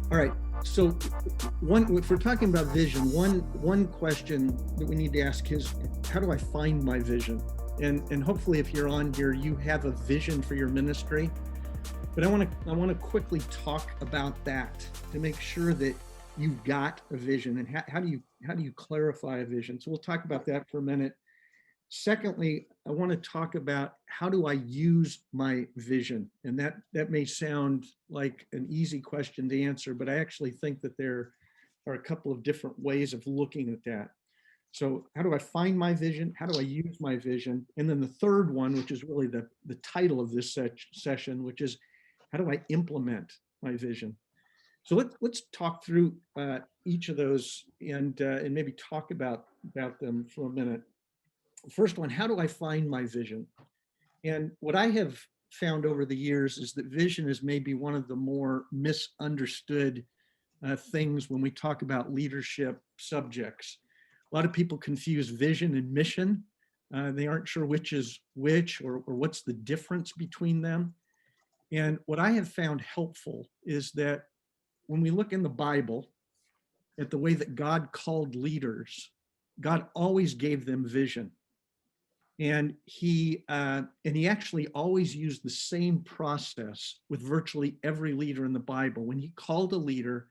All right. So if we're talking about vision, one question that we need to ask is, how do I find my vision? And hopefully if you're on here, you have a vision for your ministry. But I want to quickly talk about that to make sure that you've got a vision, and how do you clarify a vision? So we'll talk about that for a minute. Secondly, I want to talk about how do I use my vision? And that may sound like an easy question to answer, but I actually think that there are a couple of different ways of looking at that. So how do I find my vision? How do I use my vision? And then the third one, which is really the title of this session, which is how do I implement my vision? So let's talk through each of those and maybe talk about them for a minute. First one, how do I find my vision? And what I have found over the years is that vision is maybe one of the more misunderstood things when we talk about leadership subjects. A lot of people confuse vision and mission. They aren't sure which is which, or what's the difference between them. And what I have found helpful is that when we look in the Bible at the way that God called leaders, God always gave them vision. And he actually always used the same process with virtually every leader in the Bible. When he called a leader,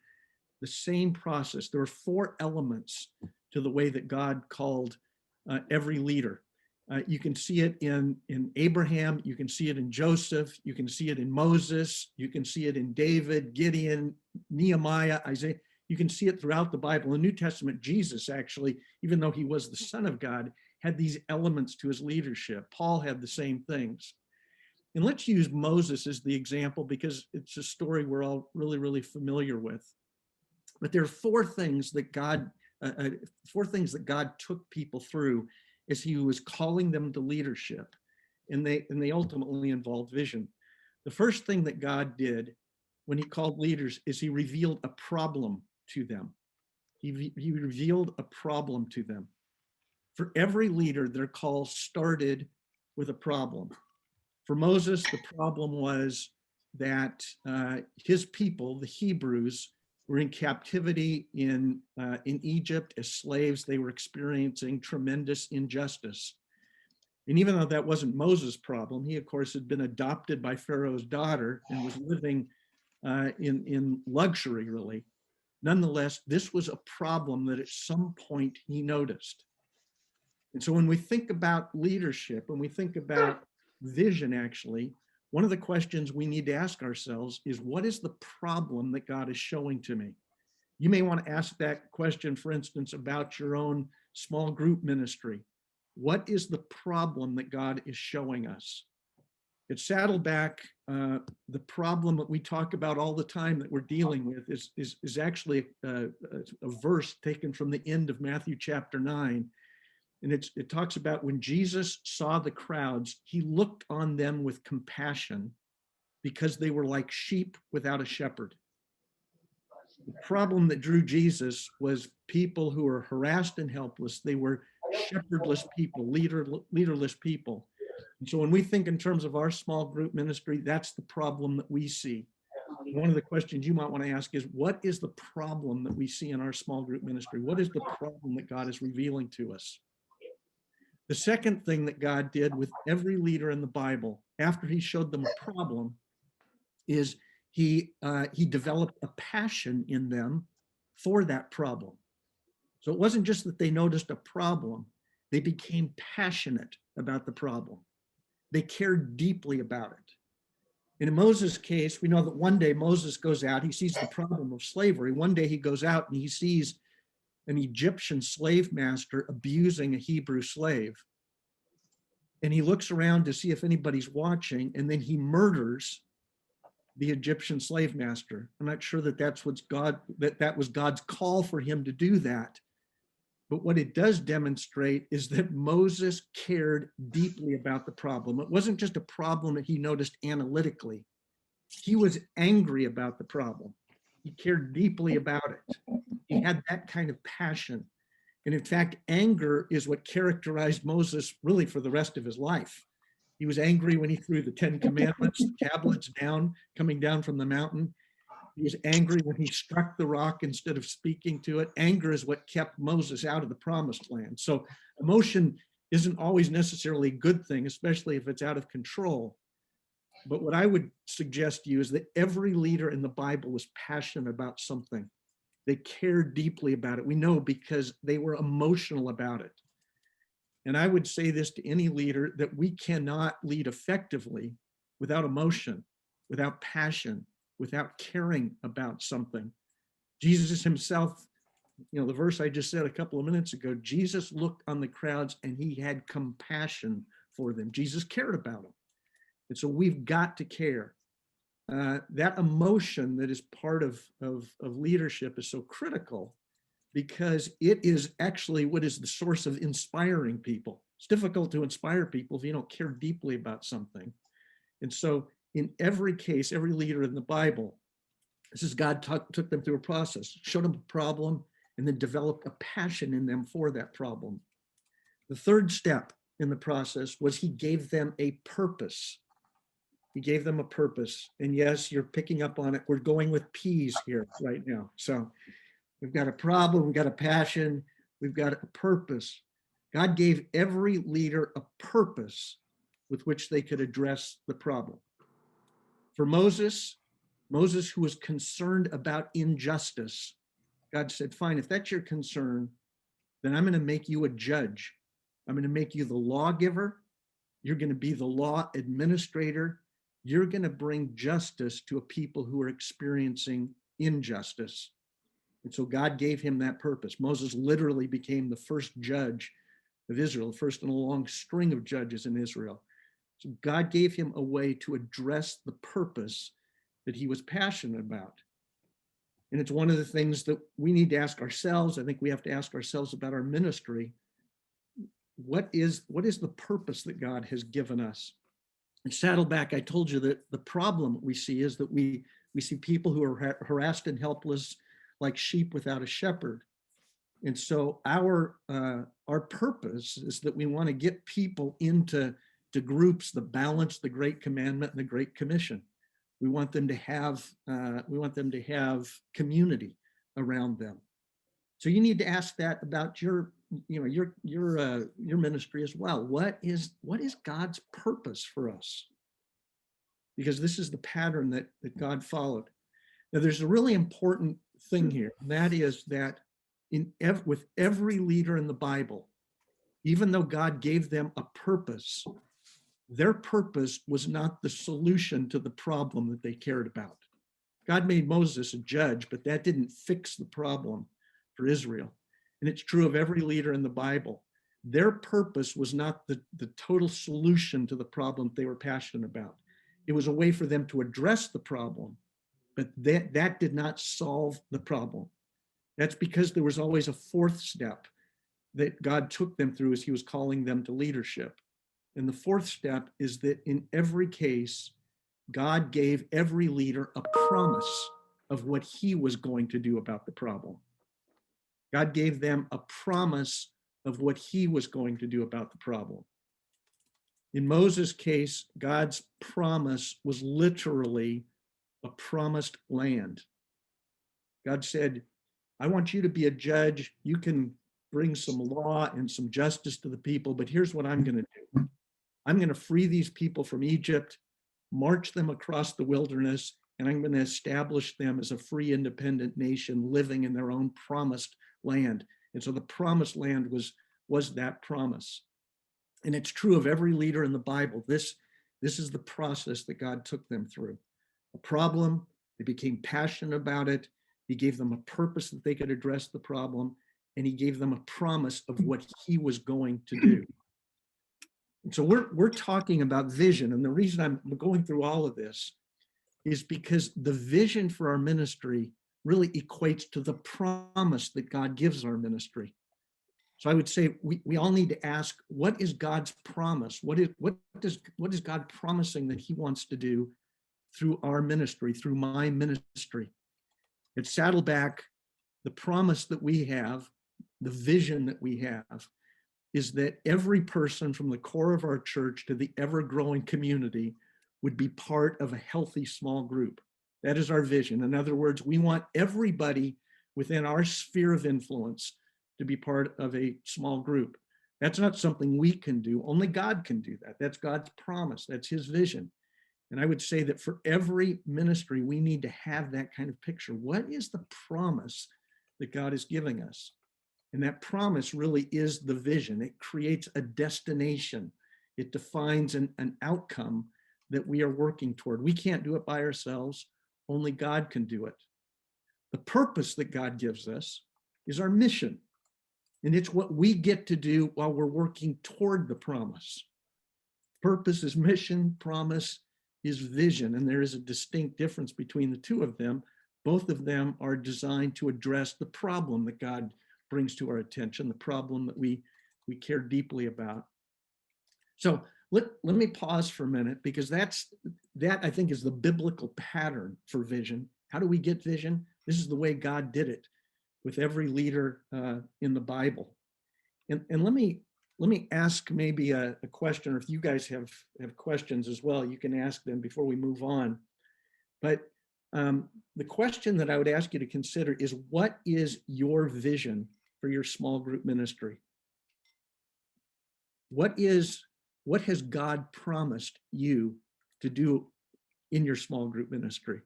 the same process. There are 4 elements to the way that God called every leader. You can see it in Abraham, you can see it in Joseph, you can see it in Moses, you can see it in David, Gideon, Nehemiah, Isaiah. You can see it throughout the Bible. In the New Testament, Jesus actually, even though he was the Son of God, had these elements to his leadership. Paul had the same things. And let's use Moses as the example because it's a story we're all really, really familiar with. But there are 4 things that God took people through as he was calling them to leadership, and they ultimately involved vision. The first thing that God did when he called leaders is he revealed a problem to them. He revealed a problem to them. For every leader, their call started with a problem. For Moses, the problem was that his people, the Hebrews, were in captivity in Egypt as slaves. They were experiencing tremendous injustice. And even though that wasn't Moses' problem, he, of course, had been adopted by Pharaoh's daughter and was living in luxury, really. Nonetheless, this was a problem that at some point he noticed. And so when we think about leadership, when we think about vision, actually, one of the questions we need to ask ourselves is, what is the problem that God is showing to me? You may want to ask that question, for instance, about your own small group ministry. What is the problem that God is showing us? At Saddleback, the problem that we talk about all the time that we're dealing with is actually a verse taken from the end of Matthew chapter 9. And it talks about when Jesus saw the crowds, he looked on them with compassion because they were like sheep without a shepherd. The problem that drew Jesus was people who were harassed and helpless. They were shepherdless people, leaderless people. And so when we think in terms of our small group ministry, that's the problem that we see. One of the questions you might want to ask is, what is the problem that we see in our small group ministry? What is the problem that God is revealing to us? The second thing that God did with every leader in the Bible, after he showed them a problem, is he developed a passion in them for that problem. So it wasn't just that they noticed a problem, they became passionate about the problem. They cared deeply about it. In Moses' case, we know that one day Moses goes out, he sees the problem of slavery. One day he goes out and he sees an Egyptian slave master abusing a Hebrew slave. And he looks around to see if anybody's watching, and then he murders the Egyptian slave master. I'm not sure that that was God's call for him to do that. But what it does demonstrate is that Moses cared deeply about the problem. It wasn't just a problem that he noticed analytically. He was angry about the problem. He cared deeply about it. He had that kind of passion. And in fact, anger is what characterized Moses really for the rest of his life. He was angry when he threw the 10 Commandments, the tablets down, coming down from the mountain. He was angry when he struck the rock instead of speaking to it. Anger is what kept Moses out of the promised land. So emotion isn't always necessarily a good thing, especially if it's out of control. But what I would suggest to you is that every leader in the Bible was passionate about something. They cared deeply about it. We know because they were emotional about it. And I would say this to any leader, that we cannot lead effectively without emotion, without passion, without caring about something. Jesus himself, the verse I just said a couple of minutes ago, Jesus looked on the crowds and he had compassion for them. Jesus cared about them. And so we've got to care. That emotion that is part of leadership is so critical, because it is actually what is the source of inspiring people. It's difficult to inspire people if you don't care deeply about something. And so in every case, every leader in the Bible, this is God took them through a process, showed them a problem, and then developed a passion in them for that problem. The third step in the process was he gave them a purpose. He gave them a purpose. And yes, you're picking up on it. We're going with P's here right now. So we've got a problem, we've got a passion, we've got a purpose. God gave every leader a purpose with which they could address the problem. For Moses, who was concerned about injustice, God said, fine, if that's your concern, then I'm going to make you a judge. I'm going to make you the lawgiver. You're going to be the law administrator. You're going to bring justice to a people who are experiencing injustice. And so God gave him that purpose. Moses literally became the first judge of Israel, the first in a long string of judges in Israel. So God gave him a way to address the purpose that he was passionate about. And it's one of the things that we need to ask ourselves. I think we have to ask ourselves about our ministry. What is the purpose that God has given us? In Saddleback, I told you that the problem we see is that we see people who are harassed and helpless, like sheep without a shepherd. And so our purpose is that we want to get people into groups that balance the Great Commandment and the Great Commission. We want them to have community around them. So you need to ask that about your ministry as well. What is God's purpose for us? Because this is the pattern that God followed. Now, there's a really important thing here, and that is that with every leader in the Bible, even though God gave them a purpose, their purpose was not the solution to the problem that they cared about. God made Moses a judge, but that didn't fix the problem for Israel. And it's true of every leader in the Bible. Their purpose was not the total solution to the problem they were passionate about. It was a way for them to address the problem, but that did not solve the problem. That's because there was always a fourth step that God took them through as he was calling them to leadership. And the fourth step is that in every case, God gave every leader a promise of what he was going to do about the problem. God gave them a promise of what he was going to do about the problem. In Moses' case, God's promise was literally a promised land. God said, I want you to be a judge. You can bring some law and some justice to the people, but here's what I'm going to do. I'm going to free these people from Egypt, march them across the wilderness, and I'm going to establish them as a free, independent nation living in their own promised land. And so the promised land was that promise. And it's true of every leader in the Bible. This is the process that God took them through. A problem, they became passionate about it. He gave them a purpose that they could address the problem, and he gave them a promise of what he was going to do. And so we're talking about vision. And the reason I'm going through all of this is because the vision for our ministry really equates to the promise that God gives our ministry. So I would say we all need to ask, what is God's promise? What is God promising that he wants to do through our ministry, through my ministry? At Saddleback, the promise that we have the vision that we have, is that every person from the core of our church to the ever-growing community would be part of a healthy small group. That is our vision. In other words, we want everybody within our sphere of influence to be part of a small group. That's not something we can do. Only God can do that. That's God's promise. That's his vision. And I would say that for every ministry, we need to have that kind of picture. What is the promise that God is giving us? And that promise really is the vision. It creates a destination. It defines an outcome that we are working toward. We can't do it by ourselves. Only God can do it. The purpose that God gives us is our mission. And it's what we get to do while we're working toward the promise. Purpose is mission, promise is vision. And there is a distinct difference between the two of them. Both of them are designed to address the problem that God brings to our attention, the problem that we care deeply about. So let me pause for a minute, because that I think is the biblical pattern for vision. How do we get vision? This is the way God did it with every leader in the Bible. And let me ask maybe a question, or if you guys have questions as well, you can ask them before we move on. But the question that I would ask you to consider is, what is your vision for your small group ministry? What has God promised you to do in your small group ministry?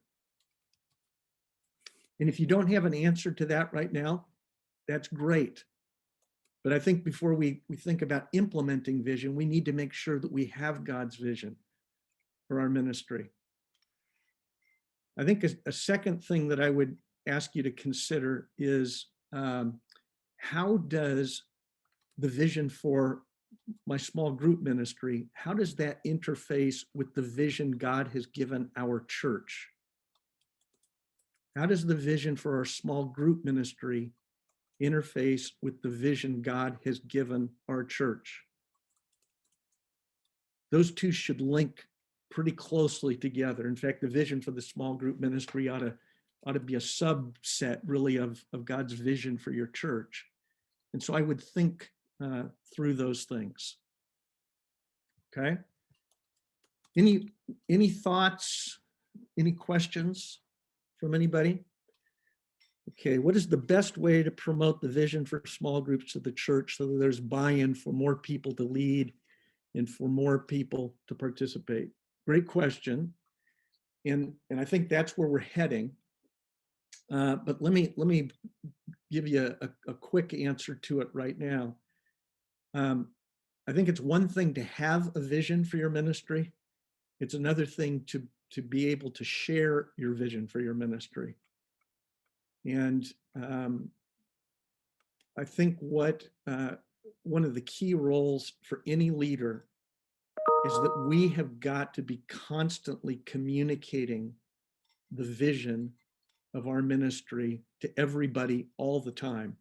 And if you don't have an answer to that right now, that's great. But I think before we think about implementing vision, we need to make sure that we have God's vision for our ministry. I think a second thing that I would ask you to consider is, how does the vision for my small group ministry, how does that interface with the vision God has given our church? How does the vision for our small group ministry interface with the vision God has given our church? Those two should link pretty closely together. In fact, the vision for the small group ministry ought to be a subset, really, of God's vision for your church. And so I would think through those things. Okay. Any thoughts? Any questions from anybody? Okay, what is the best way to promote the vision for small groups of the church so that there's buy-in for more people to lead and for more people to participate? Great question. And I think that's where we're heading. But let me give you a quick answer to it right now. I think it's one thing to have a vision for your ministry. It's another thing to be able to share your vision for your ministry. And I think what one of the key roles for any leader is that we have got to be constantly communicating the vision of our ministry to everybody all the time.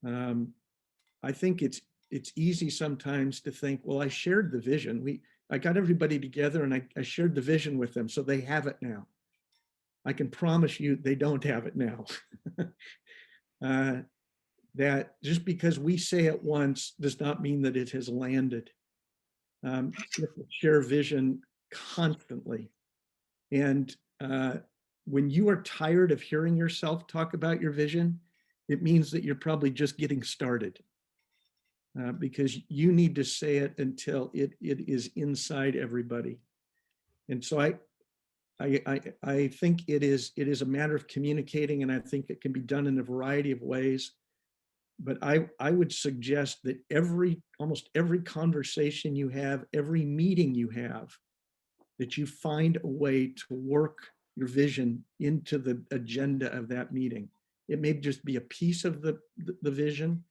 I think it's easy sometimes to think, well, I shared the vision. I got everybody together and I shared the vision with them, so they have it now. I can promise you they don't have it now. That just because we say it once does not mean that it has landed. Share vision constantly. And when you are tired of hearing yourself talk about your vision, it means that you're probably just getting started. Because you need to say it until it is inside everybody. And so I think it is a matter of communicating, and I think it can be done in a variety of ways. But I would suggest that almost every conversation you have, every meeting you have, that you find a way to work your vision into the agenda of that meeting. It may just be a piece of the vision,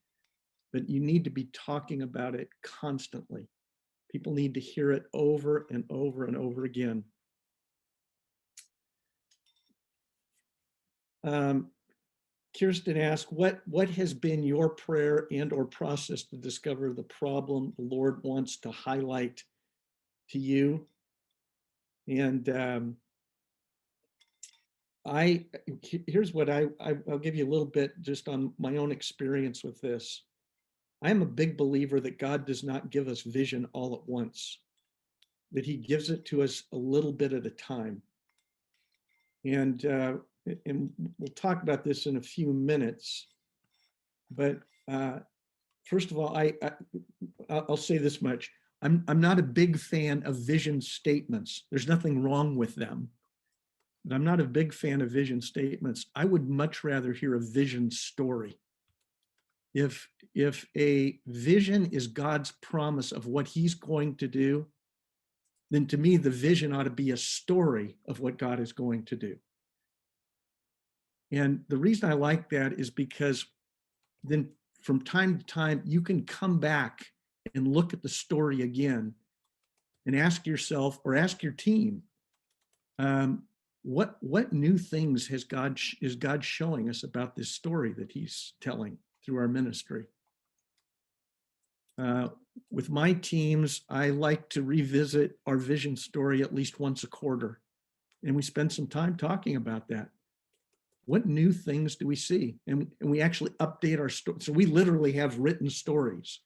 but you need to be talking about it constantly. People need to hear it over and over and over again. Kirsten asked, what has been your prayer and or process to discover the problem the Lord wants to highlight to you? And Here's what I'll give you a little bit just on my own experience with this. I'm a big believer that God does not give us vision all at once, that he gives it to us a little bit at a time. And we'll talk about this in a few minutes. But first of all, I'll say this much. I'm not a big fan of vision statements. There's nothing wrong with them, but I'm not a big fan of vision statements. I would much rather hear a vision story. If a vision is God's promise of what he's going to do, then to me, the vision ought to be a story of what God is going to do. And the reason I like that is because then from time to time, you can come back and look at the story again and ask yourself or ask your team, what new things is God showing us about this story that he's telling through our ministry? With my teams, I like to revisit our vision story at least once a quarter. And we spend some time talking about that. What new things do we see? And we actually update our story. So we literally have written stories.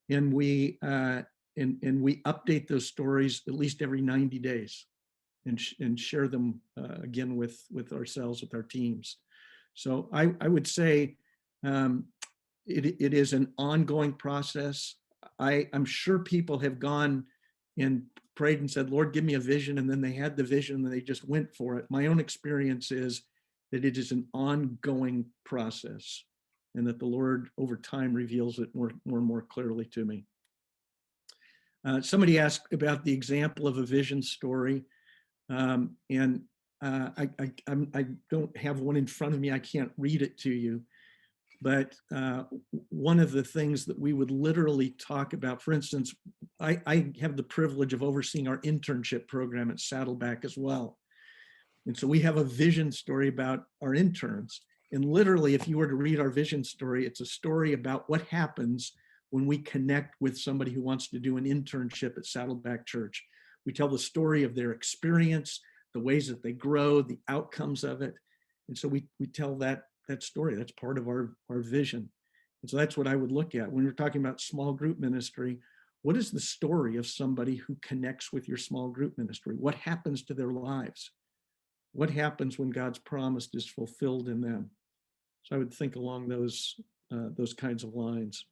And we update those stories at least every 90 days and share them again with ourselves, with our teams. So I would say it is an ongoing process. I'm sure people have gone and prayed and said, Lord, give me a vision. And then they had the vision and they just went for it. My own experience is that it is an ongoing process and that the Lord over time reveals it more and more clearly to me. Somebody asked about the example of a vision story. I don't have one in front of me. I can't read it to you. But one of the things that we would literally talk about, for instance, I have the privilege of overseeing our internship program at Saddleback as well. And so we have a vision story about our interns. And literally, if you were to read our vision story, it's a story about what happens when we connect with somebody who wants to do an internship at Saddleback Church. We tell the story of their experience, the ways that they grow, the outcomes of it. And so we tell that story. That's part of our vision. And so that's what I would look at when we're talking about small group ministry. What is the story of somebody who connects with your small group ministry? What happens to their lives? What happens when God's promise is fulfilled in them? So I would think along those kinds of lines.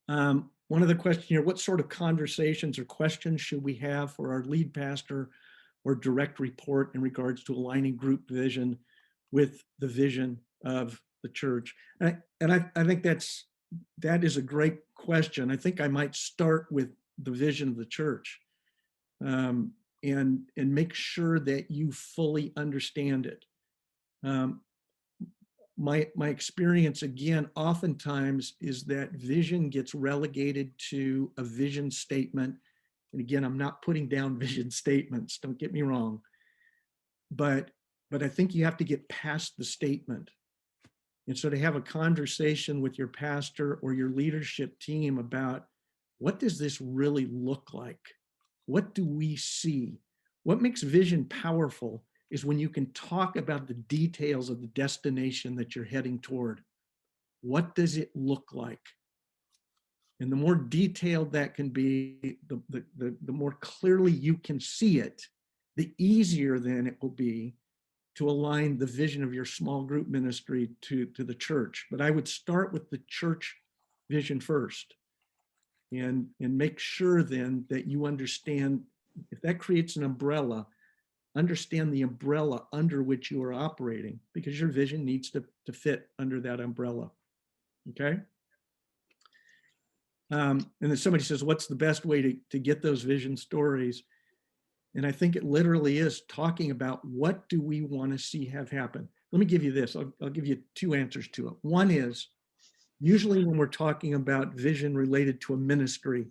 One other question here, what sort of conversations or questions should we have for our lead pastor or direct report in regards to aligning group vision with the vision of the church? I think that is a great question. I think I might start with the vision of the church. And make sure that you fully understand it. My experience, again, oftentimes is that vision gets relegated to a vision statement. And again, I'm not putting down vision statements, don't get me wrong. But I think you have to get past the statement. And so to have a conversation with your pastor or your leadership team about what does this really look like? What do we see? What makes vision powerful is when you can talk about the details of the destination that you're heading toward. What does it look like? And the more detailed that can be, the more clearly you can see it, the easier then it will be to align the vision of your small group ministry to the church. But I would start with the church vision first. And make sure then that you understand, if that creates an umbrella, understand the umbrella under which you are operating, because your vision needs to fit under that umbrella. Okay? And then somebody says, what's the best way to get those vision stories? And I think it literally is talking about what do we want to see have happen. Let me give you this. I'll give you two answers to it. One is, usually when we're talking about vision related to a ministry,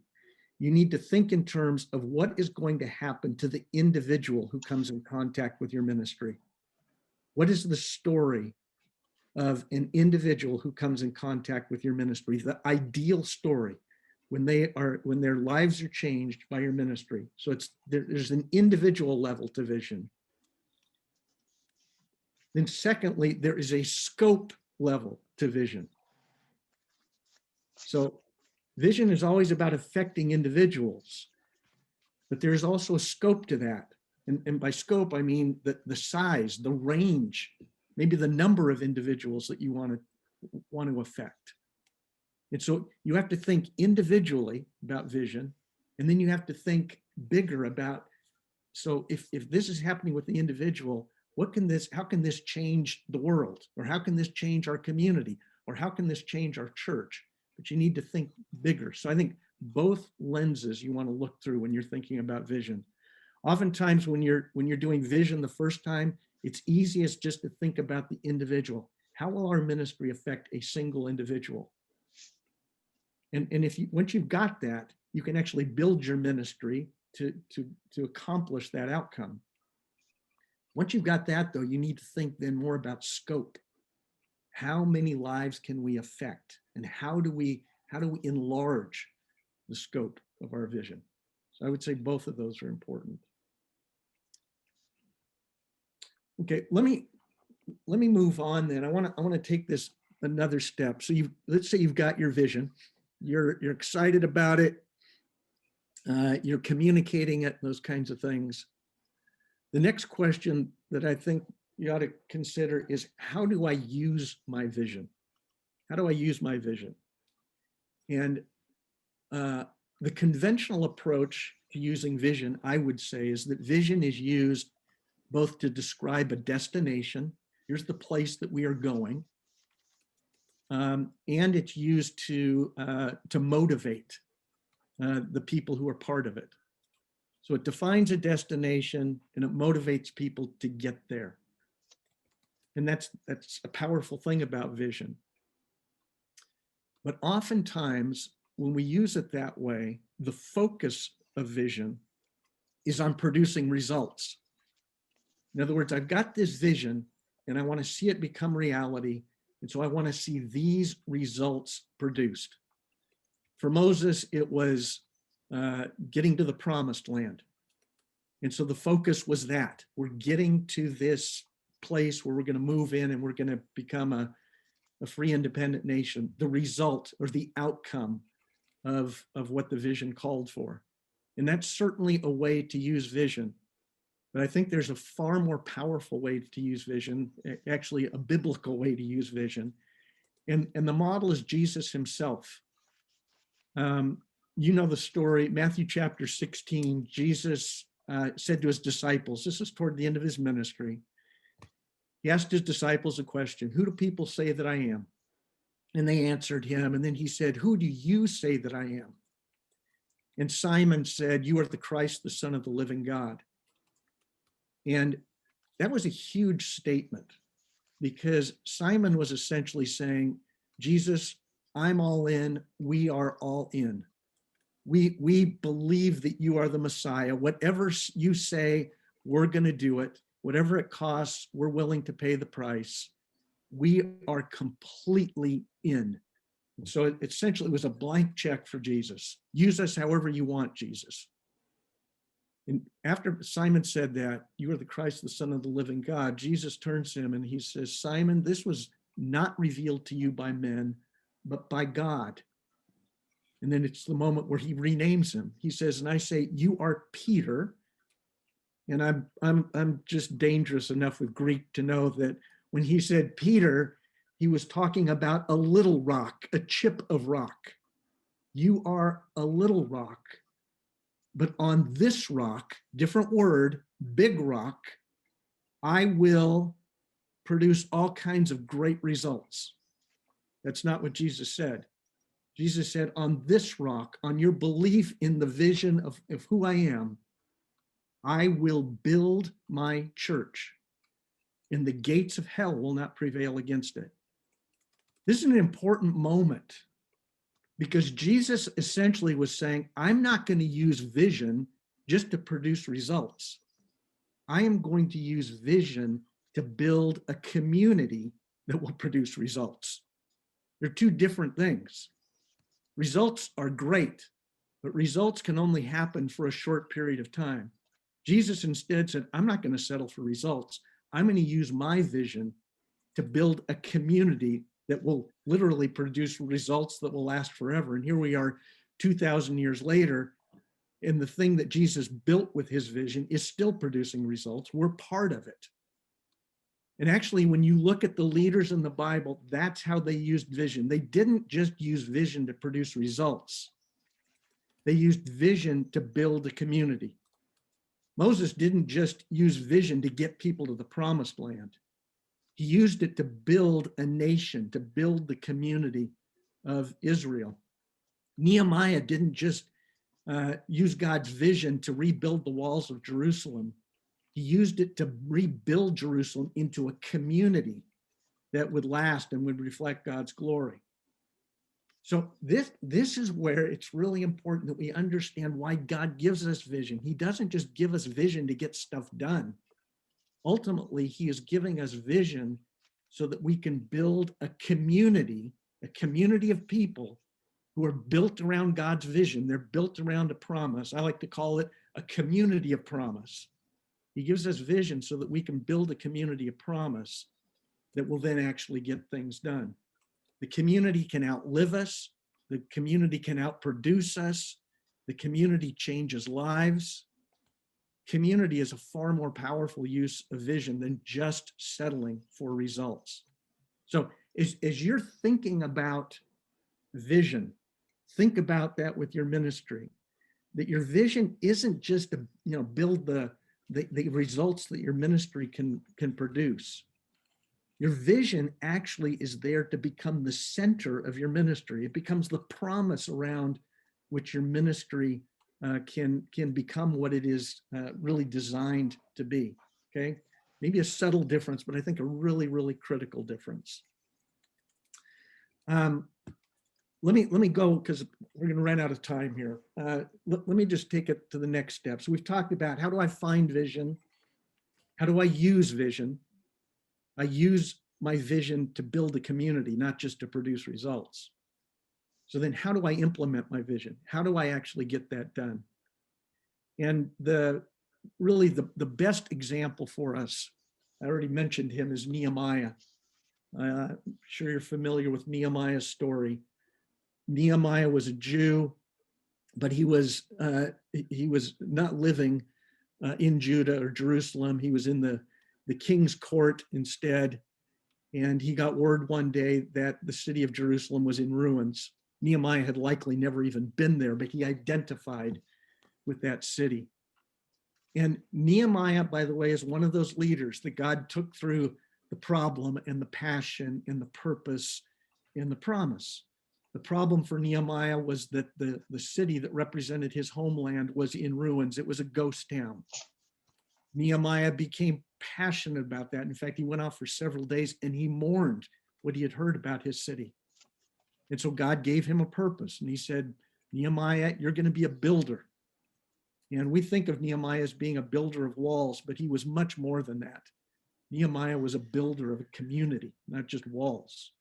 you need to think in terms of what is going to happen to the individual who comes in contact with your ministry. What is the story of an individual who comes in contact with your ministry? The ideal story when their lives are changed by your ministry. So there's an individual level to vision. Then secondly, there is a scope level to vision. So vision is always about affecting individuals, but there's also a scope to that. And by scope, I mean the size, the range, maybe the number of individuals that you want to affect. And so you have to think individually about vision, and then you have to think bigger about, so if this is happening with the individual, how can this change the world? Or how can this change our community? Or how can this change our church? But you need to think bigger. So I think both lenses you want to look through when you're thinking about vision. Oftentimes when you're doing vision the first time, it's easiest just to think about the individual. How will our ministry affect a single individual? And if you, once you've got that, you can actually build your ministry to accomplish that outcome. Once you've got that, though, you need to think then more about scope. How many lives can we affect? And how do we enlarge the scope of our vision? So I would say both of those are important. Okay, let me move on then. I want to take this another step. So let's say you've got your vision. You're excited about it. You're communicating it, those kinds of things. The next question that I think you ought to consider is, how do I use my vision? How do I use my vision? And the conventional approach to using vision, I would say, is that vision is used both to describe a destination. Here's the place that we are going. And it's used to motivate the people who are part of it. So it defines a destination and it motivates people to get there. And that's a powerful thing about vision. But oftentimes when we use it that way, the focus of vision is on producing results. In other words, I've got this vision and I want to see it become reality. And so I want to see these results produced. For Moses, it was getting to the promised land. And so the focus was that we're getting to this place where we're going to move in and we're going to become a free, independent nation. The result or the outcome of what the vision called for. And that's certainly a way to use vision. But I think there's a far more powerful way to use vision, actually a biblical way to use vision. And the model is Jesus himself. You know the story, Matthew chapter 16, Jesus said to his disciples, this is toward the end of his ministry. He asked his disciples a question, who do people say that I am? And they answered him. And then he said, who do you say that I am? And Simon said, you are the Christ, the Son of the living God. And that was a huge statement because Simon was essentially saying, Jesus, I'm all in. We are all in. We believe that you are the Messiah. Whatever you say, we're going to do it. Whatever it costs, we're willing to pay the price. We are completely in. And so it essentially was a blank check for Jesus. Use us however you want, Jesus. And after Simon said that, you are the Christ, the Son of the living God, Jesus turns to him and he says, Simon, this was not revealed to you by men, but by God. And then it's the moment where he renames him. He says, and I say, you are Peter. And I'm just dangerous enough with Greek to know that when he said Peter, he was talking about a little rock, a chip of rock. You are a little rock, but on this rock, different word, big rock, I will produce all kinds of great results. That's not what Jesus said. Jesus said, on this rock, on your belief in the vision of who I am, I will build my church, and the gates of hell will not prevail against it. This is an important moment because Jesus essentially was saying, I'm not going to use vision just to produce results. I am going to use vision to build a community that will produce results. They're two different things. Results are great, but results can only happen for a short period of time. Jesus instead said, I'm not going to settle for results. I'm going to use my vision to build a community that will literally produce results that will last forever. And here we are 2,000 years later, and the thing that Jesus built with his vision is still producing results. We're part of it. And actually, when you look at the leaders in the Bible, that's how they used vision. They didn't just use vision to produce results. They used vision to build a community. Moses didn't just use vision to get people to the promised land. He used it to build a nation, to build the community of Israel. Nehemiah didn't just use God's vision to rebuild the walls of Jerusalem. He used it to rebuild Jerusalem into a community that would last and would reflect God's glory. So this is where it's really important that we understand why God gives us vision. He doesn't just give us vision to get stuff done. Ultimately, he is giving us vision so that we can build a community of people who are built around God's vision. They're built around a promise. I like to call it a community of promise. He gives us vision so that we can build a community of promise that will then actually get things done. The community can outlive us. The community can outproduce us. The community changes lives. Community is a far more powerful use of vision than just settling for results. So as you're thinking about vision, think about that with your ministry, that your vision isn't just to build the results that your ministry can produce. Your vision actually is there to become the center of your ministry. It becomes the promise around which your ministry can become what it is really designed to be. Okay, maybe a subtle difference, but I think a really, really critical difference. Let me go because we're going to run out of time here. Let me just take it to the next step. So we've talked about how do I find vision? How do I use vision? I use my vision to build a community, not just to produce results. So then how do I implement my vision? How do I actually get that done? And the best example for us, I already mentioned him, is Nehemiah. I'm sure you're familiar with Nehemiah's story. Nehemiah was a Jew, but he was not living in Judah or Jerusalem. He was in the king's court instead. And he got word one day that the city of Jerusalem was in ruins. Nehemiah had likely never even been there, but he identified with that city. And Nehemiah, by the way, is one of those leaders that God took through the problem and the passion and the purpose and the promise. The problem for Nehemiah was that the city that represented his homeland was in ruins. It was a ghost town. Nehemiah became passionate about that. In fact, he went off for several days and he mourned what he had heard about his city. And so God gave him a purpose. And he said, Nehemiah, you're going to be a builder. And we think of Nehemiah as being a builder of walls, but he was much more than that. Nehemiah was a builder of a community, not just walls.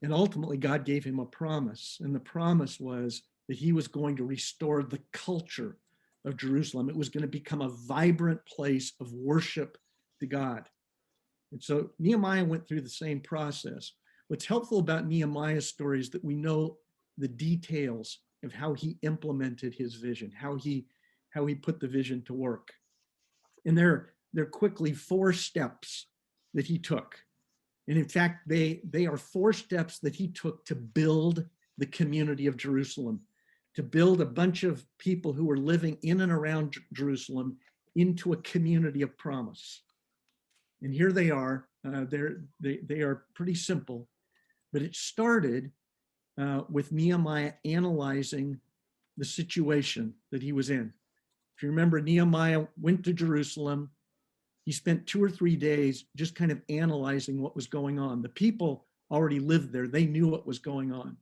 And ultimately, God gave him a promise. And the promise was that he was going to restore the culture of Jerusalem. It was going to become a vibrant place of worship to God. And so Nehemiah went through the same process. What's helpful about Nehemiah's story is that we know the details of how he implemented his vision, how he put the vision to work. And there are quickly 4 steps that he took. And in fact, they are 4 steps that he took to build the community of Jerusalem, to build a bunch of people who were living in and around Jerusalem into a community of promise. And here they are. They are pretty simple, but it started with Nehemiah analyzing the situation that he was in. If you remember, Nehemiah went to Jerusalem. He spent 2 or 3 days just kind of analyzing what was going on. The people already lived there. They knew what was going on.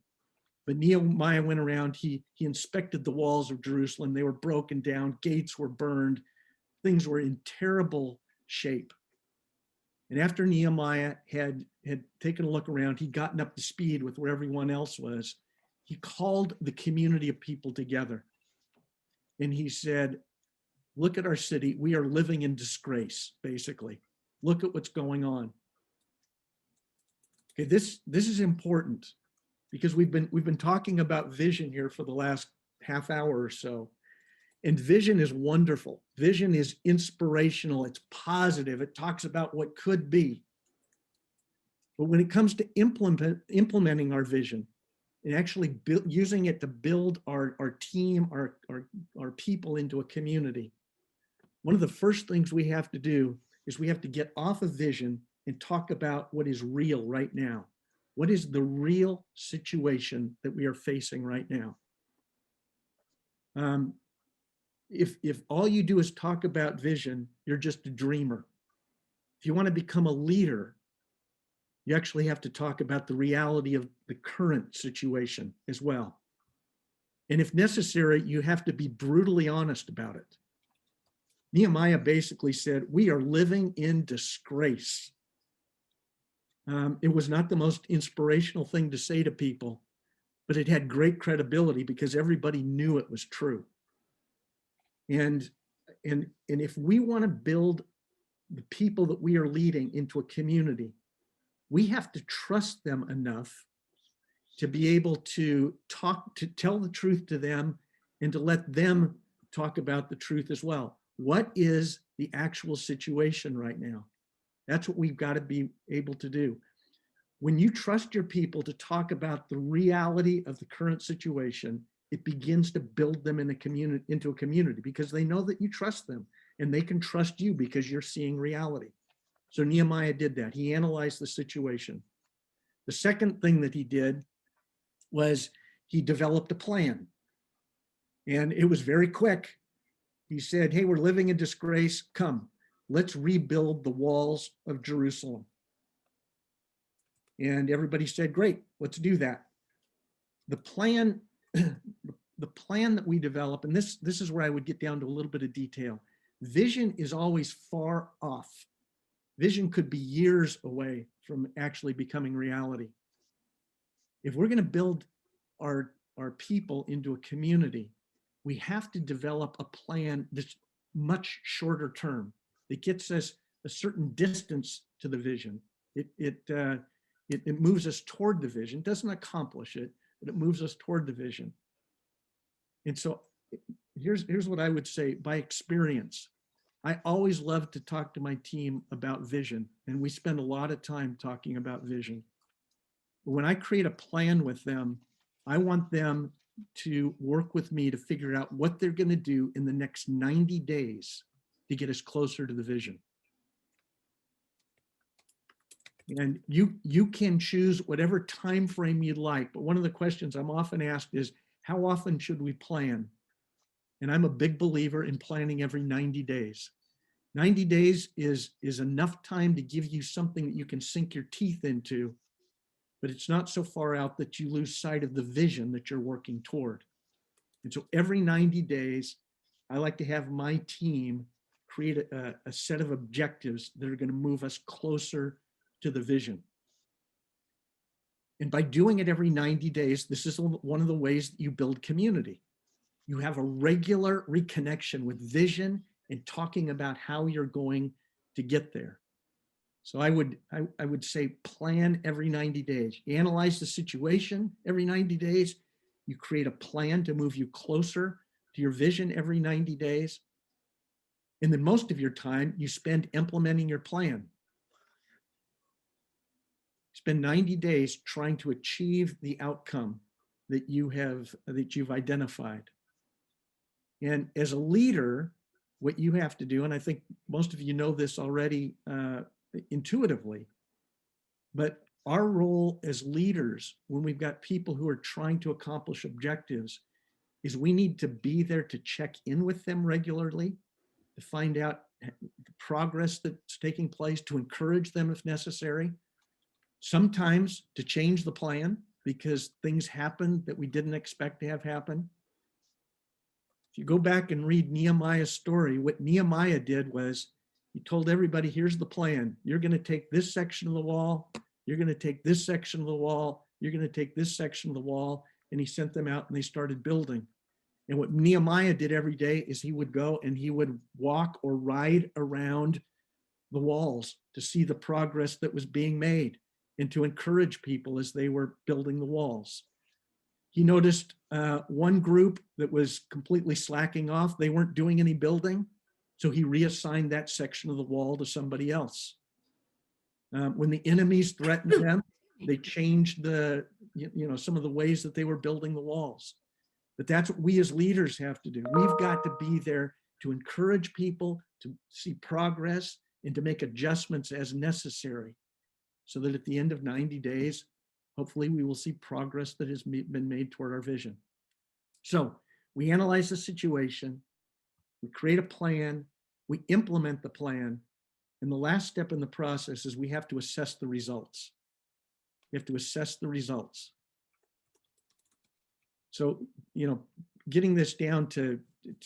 But Nehemiah went around, he inspected the walls of Jerusalem. They were broken down, gates were burned, things were in terrible shape. And after Nehemiah had taken a look around, he'd gotten up to speed with where everyone else was. He called the community of people together. And he said, look at our city. We are living in disgrace, basically. Look at what's going on. Okay, this is important because we've been talking about vision here for the last half hour or so. And vision is wonderful. Vision is inspirational. It's positive. It talks about what could be. But when it comes to implementing our vision and actually using it to build our team, our people into a community, one of the first things we have to do is we have to get off of vision and talk about what is real right now. What is the real situation that we are facing right now? If all you do is talk about vision, you're just a dreamer. If you want to become a leader, you actually have to talk about the reality of the current situation as well. And if necessary, you have to be brutally honest about it. Nehemiah basically said, we are living in disgrace. It was not the most inspirational thing to say to people, but it had great credibility because everybody knew it was true. And if we want to build the people that we are leading into a community, we have to trust them enough to be able to tell the truth to them and to let them talk about the truth as well. What is the actual situation right now? That's what we've got to be able to do. When you trust your people to talk about the reality of the current situation, it begins to build them into a community because they know that you trust them and they can trust you because you're seeing reality. So Nehemiah did that. He analyzed the situation. The second thing that he did was he developed a plan. And it was very quick. He said, hey, we're living in disgrace. Come, let's rebuild the walls of Jerusalem. And everybody said, great, let's do that. The plan that we develop, and this is where I would get down to a little bit of detail. Vision is always far off. Vision could be years away from actually becoming reality. If we're going to build our people into a community, we have to develop a plan that's much shorter term. It gets us a certain distance to the vision. It moves us toward the vision. It doesn't accomplish it, but it moves us toward the vision. And so here's what I would say by experience. I always love to talk to my team about vision, and we spend a lot of time talking about vision. But when I create a plan with them, I want them to work with me to figure out what they're going to do in the next 90 days to get us closer to the vision. And you can choose whatever time frame you'd like. But one of the questions I'm often asked is, how often should we plan? And I'm a big believer in planning every 90 days. 90 days is enough time to give you something that you can sink your teeth into, but it's not so far out that you lose sight of the vision that you're working toward. And so every 90 days, I like to have my team create a set of objectives that are going to move us closer to the vision. And by doing it every 90 days, this is one of the ways that you build community. You have a regular reconnection with vision and talking about how you're going to get there. So I would say plan every 90 days. You analyze the situation every 90 days. You create a plan to move you closer to your vision every 90 days. And then most of your time you spend implementing your plan. Spend 90 days trying to achieve the outcome that you've identified. And as a leader, what you have to do, and I think most of you know this already intuitively, but our role as leaders, when we've got people who are trying to accomplish objectives, is we need to be there to check in with them regularly, to find out the progress that's taking place, to encourage them if necessary, sometimes to change the plan because things happen that we didn't expect to have happen. If you go back and read Nehemiah's story, what Nehemiah did was he told everybody, here's the plan. You're going to take this section of the wall. You're going to take this section of the wall. You're going to take this section of the wall. And he sent them out and they started building. And what Nehemiah did every day is he would go and he would walk or ride around the walls to see the progress that was being made and to encourage people as they were building the walls. He noticed one group that was completely slacking off. They weren't doing any building. So he reassigned that section of the wall to somebody else. When the enemies threatened them, they changed some of the ways that they were building the walls. But that's what we as leaders have to do. We've got to be there to encourage people to see progress and to make adjustments as necessary so that at the end of 90 days, hopefully we will see progress that has been made toward our vision. So we analyze the situation, we create a plan, we implement the plan, and the last step in the process is we have to assess the results. We have to assess the results. So, getting this down to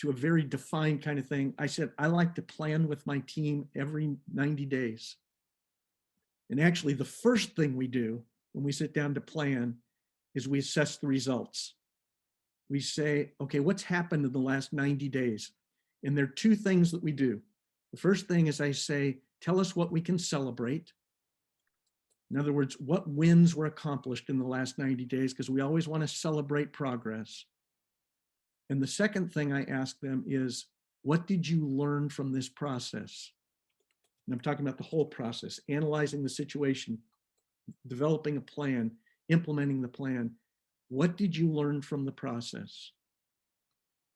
a very defined kind of thing, I said, I like to plan with my team every 90 days. And actually, the first thing we do when we sit down to plan is we assess the results. We say, okay, what's happened in the last 90 days? And there are two things that we do. The first thing is I say, tell us what we can celebrate. In other words, what wins were accomplished in the last 90 days, because we always want to celebrate progress. And the second thing I ask them is, what did you learn from this process? And I'm talking about the whole process, analyzing the situation, developing a plan, implementing the plan. What did you learn from the process?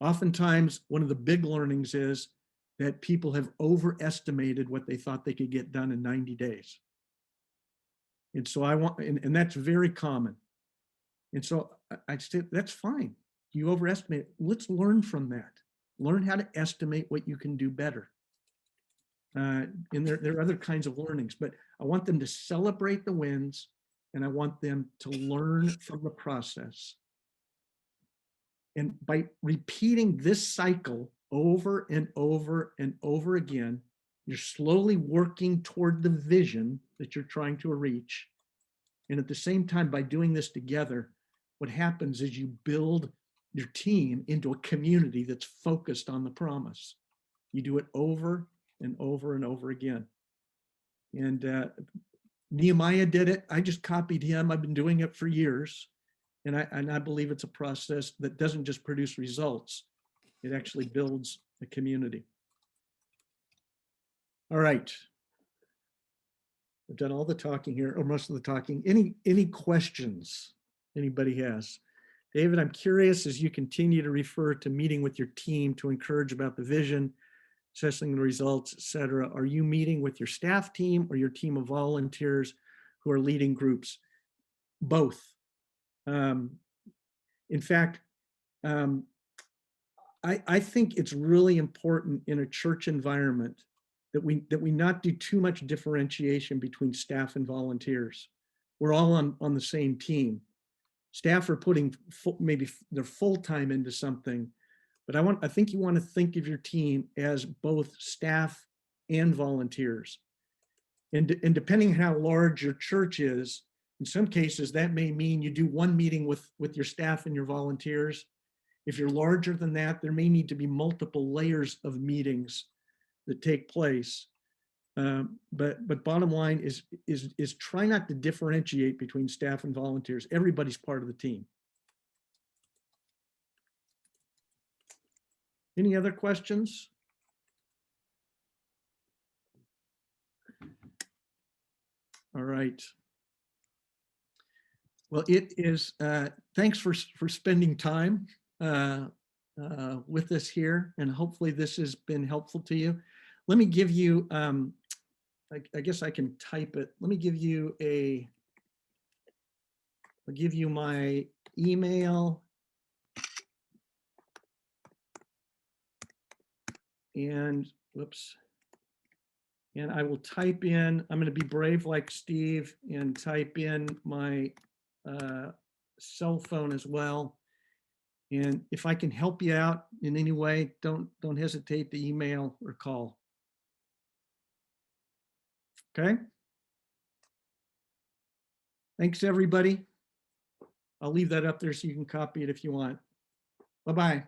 Oftentimes, one of the big learnings is that people have overestimated what they thought they could get done in 90 days. And so and that's very common. And so I said, that's fine. You overestimate. Let's learn from that. Learn how to estimate what you can do better. And there are other kinds of learnings, but I want them to celebrate the wins and I want them to learn from the process. And by repeating this cycle over and over and over again, you're slowly working toward the vision that you're trying to reach. And at the same time, by doing this together, what happens is you build your team into a community that's focused on the promise. You do it over and over and over again. And Nehemiah did it. I just copied him. I've been doing it for years. And I believe it's a process that doesn't just produce results. It actually builds a community. All right. I've done all the talking here, or most of the talking. Any questions anybody has? David, I'm curious, as you continue to refer to meeting with your team to encourage about the vision, assessing the results, et cetera, are you meeting with your staff team or your team of volunteers who are leading groups? Both. In fact, I think it's really important in a church environment that we not do too much differentiation between staff and volunteers. We're all on the same team. Staff are putting maybe their full time into something, but I think you want to think of your team as both staff and volunteers. And depending how large your church is, in some cases that may mean you do one meeting with your staff and your volunteers. If you're larger than that, there may need to be multiple layers of meetings that take place. But bottom line is try not to differentiate between staff and volunteers. Everybody's part of the team. Any other questions? All right. Well, it is, thanks for spending time with us here, and hopefully this has been helpful to you. Let me give you, I guess I can type it. Let me give you I'll give you my email. And whoops. And I will type in, I'm going to be brave like Steve and type in my cell phone as well. And if I can help you out in any way, don't hesitate to email or call. Okay. Thanks, everybody. I'll leave that up there so you can copy it if you want. Bye-bye.